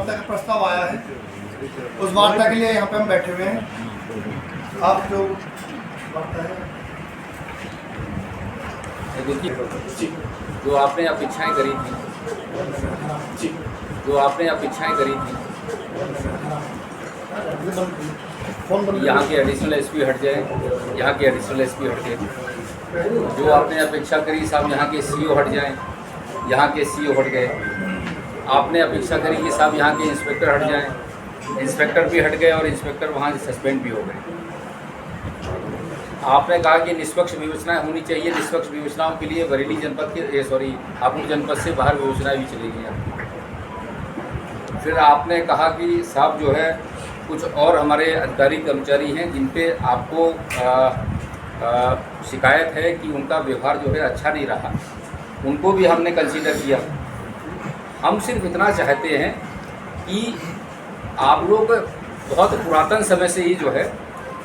वार्ता का प्रस्ताव आया है, उस वार्ता के लिए यहाँ पे हम बैठे हुए हैं। आप जो वार्ता है, देखिए, जो आपने अपेक्षाएं करी थी, यहाँ के एडिशनल एसपी हट जाए, यहाँ के एडिशनल एसपी हट गए। जो आपने अपेक्षा करी साहब यहाँ के सीओ हट जाएं, यहाँ के सीओ हट गए। आपने अपेक्षा करी कि साहब यहाँ के इंस्पेक्टर हट जाएं, इंस्पेक्टर भी हट गए और इंस्पेक्टर वहाँ से सस्पेंड भी हो गए। आपने कहा कि निष्पक्ष विवेचना होनी चाहिए, निष्पक्ष विवेचनाओं के लिए बरेली जनपद के हापुड़ जनपद से बाहर विवेचनाएँ भी चली गई। फिर आपने कहा कि साहब जो है कुछ और हमारे अधिकारी कर्मचारी हैं जिन पे आपको शिकायत है कि उनका व्यवहार जो है अच्छा नहीं रहा, उनको भी हमने कंसीडर किया। हम सिर्फ इतना चाहते हैं कि आप लोग बहुत पुरातन समय से ही जो है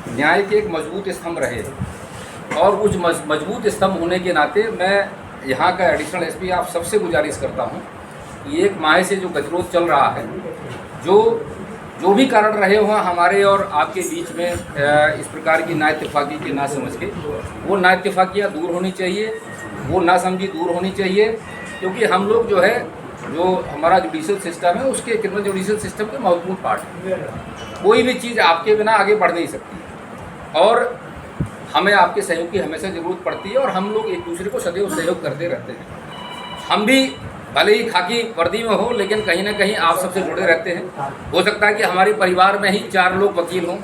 न्याय के एक मजबूत स्तंभ रहे, और उस मजबूत स्तंभ होने के नाते मैं यहाँ का एडिशनल एसपी आप सबसे गुजारिश करता हूँ कि एक माह से जो गतिरोध चल रहा है, जो भी कारण रहे हो हमारे और आपके बीच में इस प्रकार की नाइत्तेफाकी के ना समझ के, वो नाइत्तेफाकियाँ दूर होनी चाहिए, वो नासमझी दूर होनी चाहिए। क्योंकि हम लोग जो है, जो हमारा जुडिशल सिस्टम है उसके क्रिमिनल जुडिशल सिस्टम के महत्वपूर्ण पार्ट है। कोई भी चीज़ आपके बिना आगे बढ़ नहीं सकती और हमें आपके सहयोग की हमेशा ज़रूरत पड़ती है, और हम लोग एक दूसरे को सदैव सहयोग करते रहते हैं। हम भी भले ही खाकी वर्दी में हो, लेकिन कहीं ना कहीं आप सबसे जुड़े रहते हैं। हो सकता है कि हमारे परिवार में ही 4 लोग वकील हों,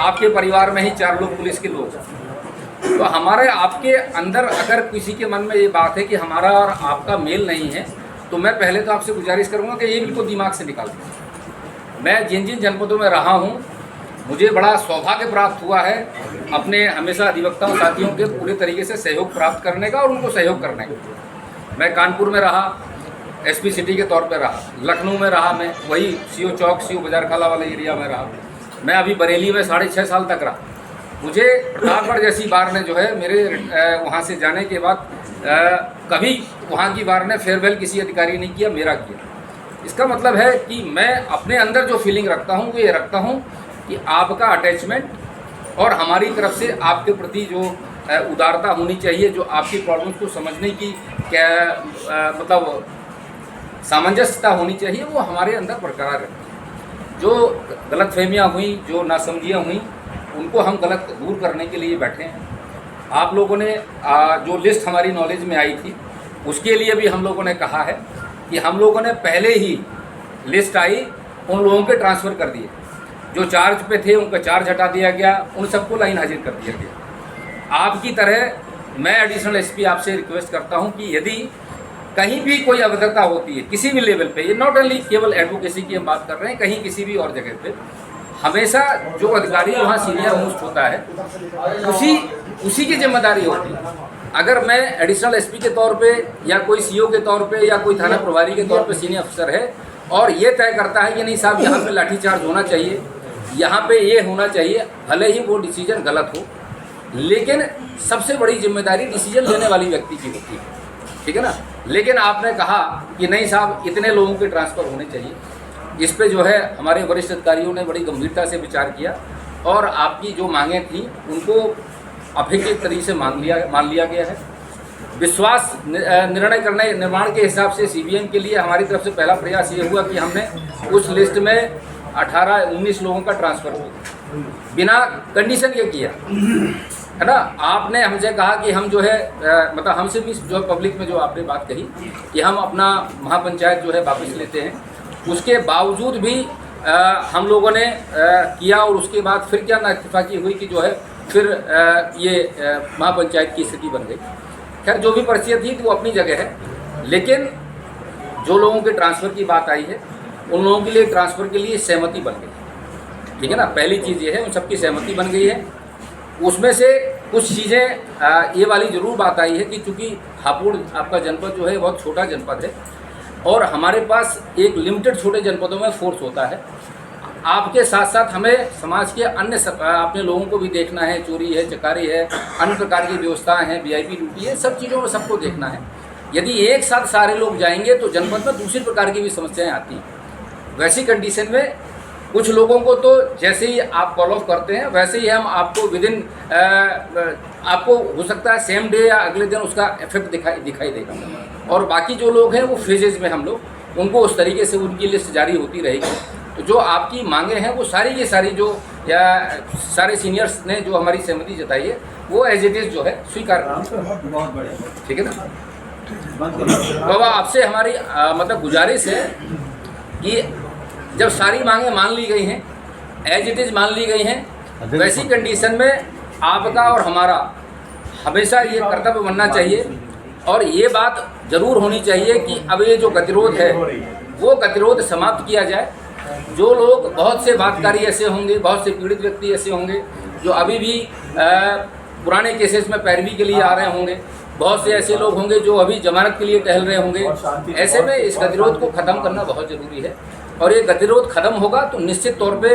आपके परिवार में ही 4 लोग पुलिस के लोग हों। तो हमारे आपके अंदर अगर किसी के मन में ये बात है कि हमारा और आपका मेल नहीं है, तो मैं पहले तो आपसे गुजारिश करूँगा कि ये बिल्कुल दिमाग से निकाल दें। मैं जिन जिन जनपदों में रहा हूँ, मुझे बड़ा सौभाग्य प्राप्त हुआ है अपने हमेशा अधिवक्ताओं साथियों के पूरे तरीके से सहयोग प्राप्त करने का और उनको सहयोग करने का। मैं कानपुर में रहा, एसपी सिटी के तौर पर रहा, लखनऊ में रहा, मैं वही सीओ चौक सीओ बाजार खाला वाले एरिया में रहा, मैं अभी बरेली में 6.5 साल तक रहा। मुझे प्रतापगढ़ जैसी बार ने जो है मेरे वहाँ से जाने के बाद कभी वहाँ की बार ने फेयरवेल किसी अधिकारी ने किया, मेरा किया। इसका मतलब है कि मैं अपने अंदर जो फीलिंग रखता हूँ वो ये रखता हूँ कि आपका अटैचमेंट और हमारी तरफ से आपके प्रति जो उदारता होनी चाहिए, जो आपकी प्रॉब्लम्स को समझने की क्या मतलब सामंजस्यता होनी चाहिए, वो हमारे अंदर बरकरार है। जो गलतफहमियाँ हुई, जो नासमझियाँ हुई, उनको हम गलत दूर करने के लिए बैठे हैं। आप लोगों ने जो लिस्ट हमारी नॉलेज में आई थी, उसके लिए भी हम लोगों ने कहा है कि हम लोगों ने पहले ही लिस्ट आई उन लोगों के ट्रांसफ़र कर दिए। जो चार्ज पे थे उनका चार्ज हटा दिया गया, उन सबको लाइन हाजिर कर दिया गया। आपकी तरह मैं एडिशनल एसपी आपसे रिक्वेस्ट करता हूं कि यदि कहीं भी कोई अभद्रता होती है किसी भी लेवल पे, ये नॉट ओनली केवल एडवोकेसी की हम बात कर रहे हैं, कहीं किसी भी और जगह पे, हमेशा जो अधिकारी वहाँ सीनियर मोस्ट होता है उसी की जिम्मेदारी होती है। अगर मैं एडिशनल एसपी के तौर पे या कोई सीओ के तौर पे या कोई थाना प्रभारी के तौर पे सीनियर अफसर है और ये तय करता है कि नहीं साहब यहाँ पे लाठीचार्ज होना चाहिए, यहाँ पे ये होना चाहिए, भले ही वो डिसीजन गलत हो, लेकिन सबसे बड़ी जिम्मेदारी डिसीजन लेने वाली व्यक्ति की होती है, ठीक है ना। लेकिन आपने कहा कि नहीं साहब इतने लोगों के ट्रांसफ़र होने चाहिए। इस पे जो है हमारे वरिष्ठ अधिकारियों ने बड़ी गंभीरता से विचार किया और आपकी जो मांगें थी उनको अपेक्षित तरीके से मान लिया गया है। विश्वास निर्माण के हिसाब से सीबीएम के लिए हमारी तरफ से पहला प्रयास ये हुआ कि हमने उस लिस्ट में 18-19 लोगों का ट्रांसफ़र किया, बिना कंडीशन के किया, है ना। आपने हमसे कहा कि हम जो है मतलब हमसे भी जो पब्लिक में जो आपने बात कही कि हम अपना महापंचायत जो है वापस लेते हैं, उसके बावजूद भी हम लोगों ने किया और उसके बाद फिर क्या नाइत्तेफाकी हुई कि जो है फिर ये महापंचायत की स्थिति बन गई। खैर जो भी परिस्थिति थी वो अपनी जगह है, लेकिन जो लोगों के ट्रांसफ़र की बात आई है उन लोगों के लिए ट्रांसफ़र के लिए सहमति बन गई, ठीक है ना। पहली चीज़ ये है उन सबकी सहमति बन गई है। उसमें से कुछ चीज़ें ये वाली ज़रूर बात आई है कि चूँकि हापुड़ आपका जनपद जो है बहुत छोटा जनपद है और हमारे पास एक लिमिटेड छोटे जनपदों में फोर्स होता है। आपके साथ साथ हमें समाज के अन्य अपने लोगों को भी देखना है, चोरी है, चकारी है, अन्य प्रकार की व्यवस्थाएं हैं, वीआईपी ड्यूटी है, सब चीज़ों में सबको देखना है। यदि एक साथ सारे लोग जाएंगे तो जनपद में दूसरी प्रकार की भी समस्याएं आती हैं। वैसी कंडीशन में कुछ लोगों को तो जैसे ही आप कॉल ऑफ करते हैं वैसे ही हम आपको विदिन आपको हो सकता है सेम डे या अगले दिन उसका इफेक्ट दिखाई देगा। और बाकी जो लोग हैं वो फेजेज में हम लोग उनको उस तरीके से उनकी लिस्ट जारी होती रहेगी। तो जो आपकी मांगे हैं वो सारी की सारी जो या सारे सीनियर्स ने जो हमारी सहमति जताई है वो एज इट इज़ जो है स्वीकार बहुत बढ़िया, ठीक है ना। बाबा आपसे हमारी मतलब गुजारिश है कि जब सारी मांगें मान ली गई हैं, एज इट इज़ मान ली गई हैं, वैसी कंडीशन में आपका और हमारा हमेशा ये कर्तव्य बनना चाहिए और ये बात ज़रूर होनी चाहिए कि अब ये जो गतिरोध है वो गतिरोध समाप्त किया जाए। जो लोग बहुत से बातकारी ऐसे होंगे, बहुत से पीड़ित व्यक्ति ऐसे होंगे जो अभी भी पुराने केसेस में पैरवी के लिए आ रहे होंगे, बहुत से ऐसे लोग होंगे जो अभी जमानत के लिए टहल रहे होंगे। ऐसे में इस गतिरोध को ख़त्म करना बहुत ज़रूरी है और ये गतिरोध ख़त्म होगा तो निश्चित तौर पे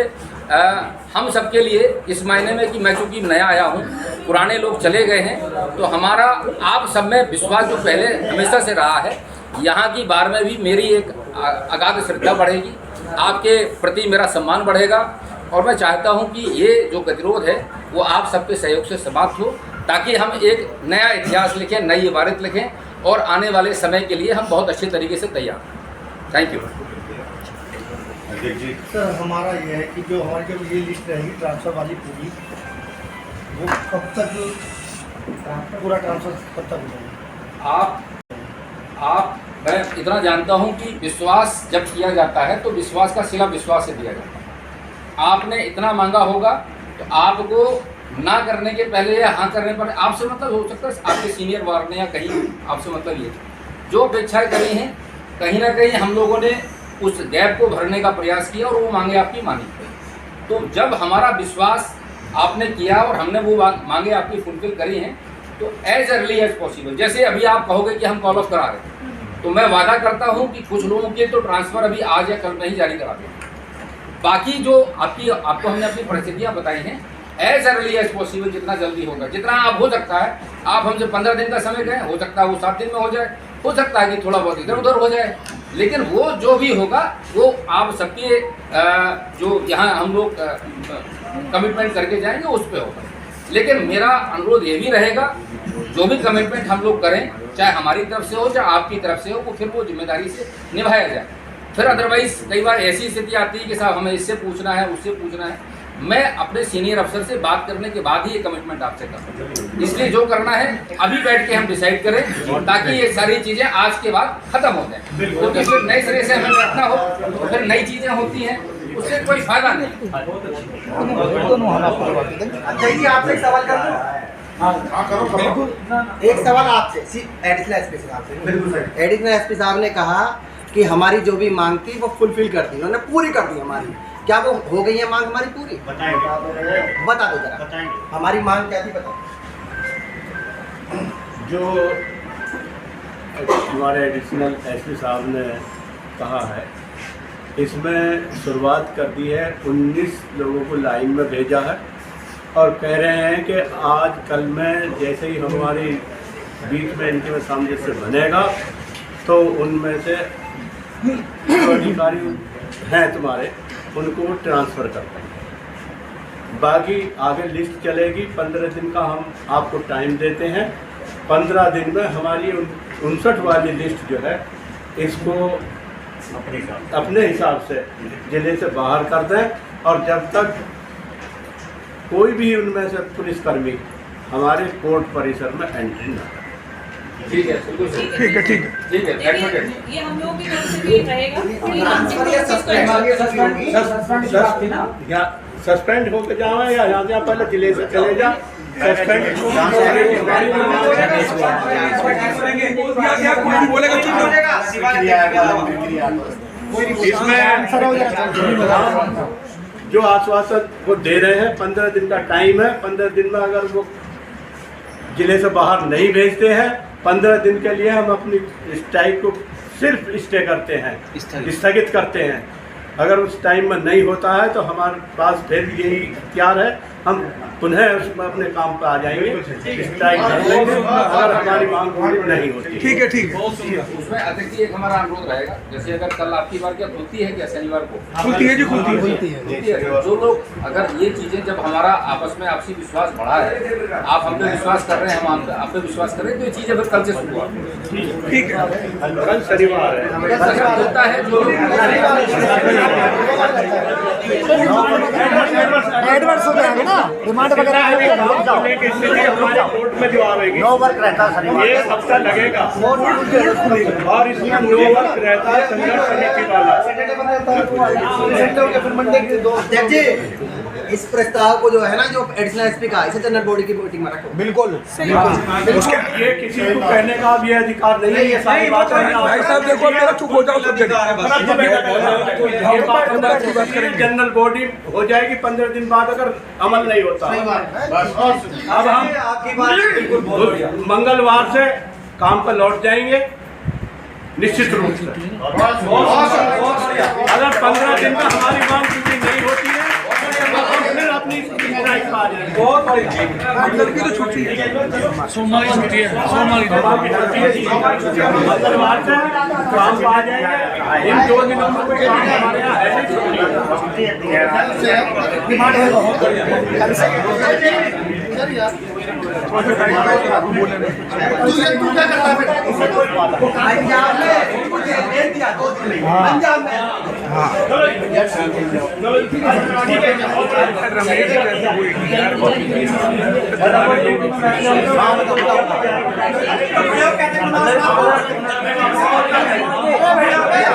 हम सबके लिए इस मायने में कि मैं चूँकि नया आया हूँ, पुराने लोग चले गए हैं, तो हमारा आप सब में विश्वास जो पहले हमेशा से रहा है, यहाँ की बार में भी मेरी एक अगाध श्रद्धा बढ़ेगी, आपके प्रति मेरा सम्मान बढ़ेगा और मैं चाहता हूँ कि ये जो गतिरोध है वो आप सबके सहयोग से समाप्त हो ताकि हम एक नया इतिहास लिखें, नई इबारत लिखें और आने वाले समय के लिए हम बहुत अच्छे तरीके से तैयार हैं। Thank you sir. हमारा ये है कि जो हमारी जब ये लिस्ट रहेगी ट्रांसफ़र वाली पूरी, वो कब तक पूरा ट्रांसफ़र कब तक हो जाएगा? मैं इतना जानता हूं कि विश्वास जब किया जाता है तो विश्वास का सिला विश्वास से दिया जाता है। आपने इतना मांगा होगा तो आपको ना करने के पहले या हाँ करने पर आपसे मतलब हो सकता है आपके सीनियर वार्ड ने या कहीं आपसे मतलब ये जो अपेक्षाएँ करी हैं कहीं ना कहीं हम लोगों ने उस गैप को भरने का प्रयास किया और वो मांगे आपकी मानी। तो जब हमारा विश्वास आपने किया और हमने वो मांगे आपकी फुलफिल करी हैं तो एज अर्ली एज पॉसिबल, जैसे अभी आप कहोगे कि हम कॉल ऑफ करा रहे हैं तो मैं वादा करता हूं कि कुछ लोगों के तो ट्रांसफ़र अभी आज या कल में ही जारी करा देंगे। बाकी जो आपको हमने अपनी परिस्थितियां बताई हैं एज अर्ली एज पॉसिबल, जितना जल्दी होगा, जितना आप हो सकता है। आप हमसे 15 दिन का समय कहें, हो सकता है वो 7 दिन में हो जाए, हो सकता है कि थोड़ा बहुत इधर उधर हो जाए, लेकिन वो जो भी होगा वो आप सबके जो यहाँ हम लोग कमिटमेंट करके जाएंगे उस पर होगा। लेकिन मेरा अनुरोध ये भी रहेगा जो भी कमिटमेंट हम लोग करें, चाहे हमारी तरफ से हो चाहे आपकी तरफ से हो, वो फिर वो जिम्मेदारी से निभाया जाए। फिर अदरवाइज़ कई बार ऐसी स्थिति आती है कि साहब हमें इससे पूछना है उससे पूछना है। मैं अपने सीनियर अफसर से बात करने के बाद ही ये कमिटमेंट आपसे करूँ, इसलिए जो करना है अभी बैठ के हम डिसाइड करें ताकि ये सारी चीज़ें आज के बाद ख़त्म हो जाए। क्योंकि फिर नए सिरे से हमें बैठना हो तो फिर नई चीज़ें होती हैं, उससे कोई फायदा नहीं। आपसे एक सवाल कर दूं? एक सवाल आपसे एडिशनल एसपी साहब से। एडिशनल एसपी साहब ने कहा कि हमारी जो भी मांग थी वो फुलफिल कर दी, उन्होंने पूरी कर दी हमारी। क्या वो हो गई है मांग हमारी पूरी? बता दो जरा, हमारी मांग क्या थी बताओ। जो हमारे एडिशनल एसपी साहब ने कहा है इसमें शुरुआत कर दी है, 19 लोगों को लाइन में भेजा है और कह रहे हैं कि आज कल में जैसे ही हमारी बीच में इनके में सामंजस्य बनेगा तो उनमें से जो अधिकारी हैं तुम्हारे उनको ट्रांसफ़र कर देंगे। बाकी आगे लिस्ट चलेगी, 15 दिन का हम आपको टाइम देते हैं। 15 दिन में हमारी 59 वाली लिस्ट जो है इसको अपने हिसाब से जिले से बाहर कर दें और जब तक कोई भी उनमें से पुलिसकर्मी हमारे कोर्ट परिसर में एंट्री न करे। ठीक है, ठीक है, ठीक है। ये हम लोगों की तरफ से भी रहेगा या सस्पेंड होकर जाओ या यहाँ से पहले जिले से चले जा। सस्पेंड इसमें जो आश्वासन वो दे रहे हैं, 15 दिन का टाइम है। 15 दिन में अगर वो जिले से बाहर नहीं भेजते हैं, 15 दिन के लिए हम अपनी स्ट्राइक को सिर्फ स्टे करते हैं, स्थगित करते हैं। अगर उस टाइम में नहीं होता है तो हमारे पास फिर यही इख्तियार है हम पुनः उसमें अपने काम पर आ जाएंगे, स्ट्राइक कर लेंगे अगर हमारी मांग पूरी नहीं होती। ठीक है ठीक है। उसमें अध्यक्ष जी एक हमारा अनुरोध रहेगा, जैसे अगर कल आपकी बार क्या खुलती है क्या शनिवार को? खुलती है जी, खुलती है। खुलती है। जो लोग अगर ये चीज़ें जब हमारा आपस में आपसी विश्वास बढ़ा है, आप हम पे विश्वास कर रहे हैं, हम आप पे विश्वास कर रहे हैं, तो ये चीज़ें फिर कल से शुरू हुआ। ठीक है। कल शनिवार है, होता है जो एडवर्स हो जाएंगे ना, डिमांड वगैरह कोर्ट में जो आएगी नो वर्क रहता है शनिवार ये हफ्ता लगेगा और इसमें नो वर्क रहता है संघर्ष समिति वाला। अध्यक्ष जी, इस प्रस्ताव को जो है ना, जो एडिशनल एसपी का, इसे जनरल बॉडी की मीटिंग में रखो। बिल्कुल। ये किसी को कहने का भी अधिकार नहीं है, ये सारी बात भाई साहब देखो, मेरा चुप हो जाओ सब जगह। जनरल बॉडी हो जाएगी 15 दिन बाद अगर अमल नहीं होता। अब हम मंगलवार से काम पर लौट जाएंगे निश्चित रूप से। अगर 15 दिन में हमारी मांग पूरी नहीं होती है तो हम फिर अपनी स्ट्राइक पर आ जाएंगे। बहुत बढ़िया। अंदर की तो छुट्टी है, सोमवार छुट्टी है, मंगलवार से काम पर आ जाएंगे। इन 2 दिनों में कोई काम हमारे यहाँ है नहीं।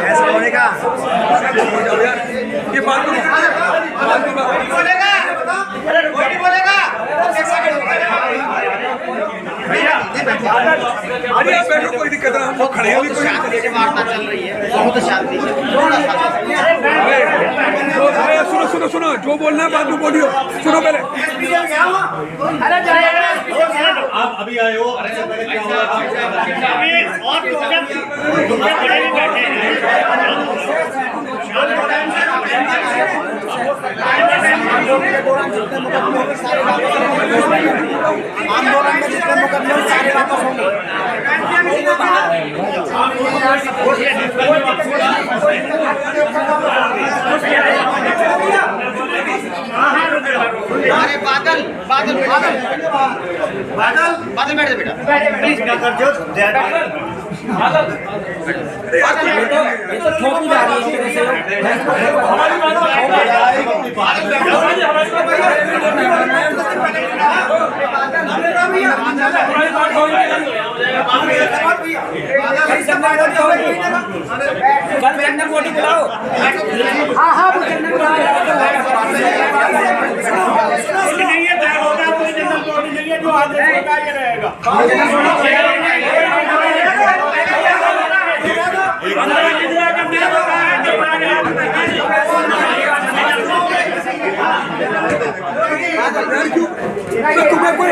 ऐसा होने का ये बात अरे आप बैठो, कोई दिक्कत नहीं, हम लोग खड़े हैं अभी। कोई वार्ता चल रही है, बहुत शांति से। सुनो सुनो सुनो, जो बोलना है बाद में बोलियो। सुनो पहले। आप अभी आए हो, आंदोलन में जितने मुकदमे सारे वापस होंगे। अरे बादल बादल बादल बादल बादल बैठ बेटा, प्लीज क्या करते हो? ठोकी जा रही है एक कल जनरल बॉडी बुलाओ। हाँ हाँ वो जनरल बुलाओ। नहीं है तय होगा, कोई जनरल बॉडी नहीं है जो आदेश होगा ये रहेगा। तुम्हें कोई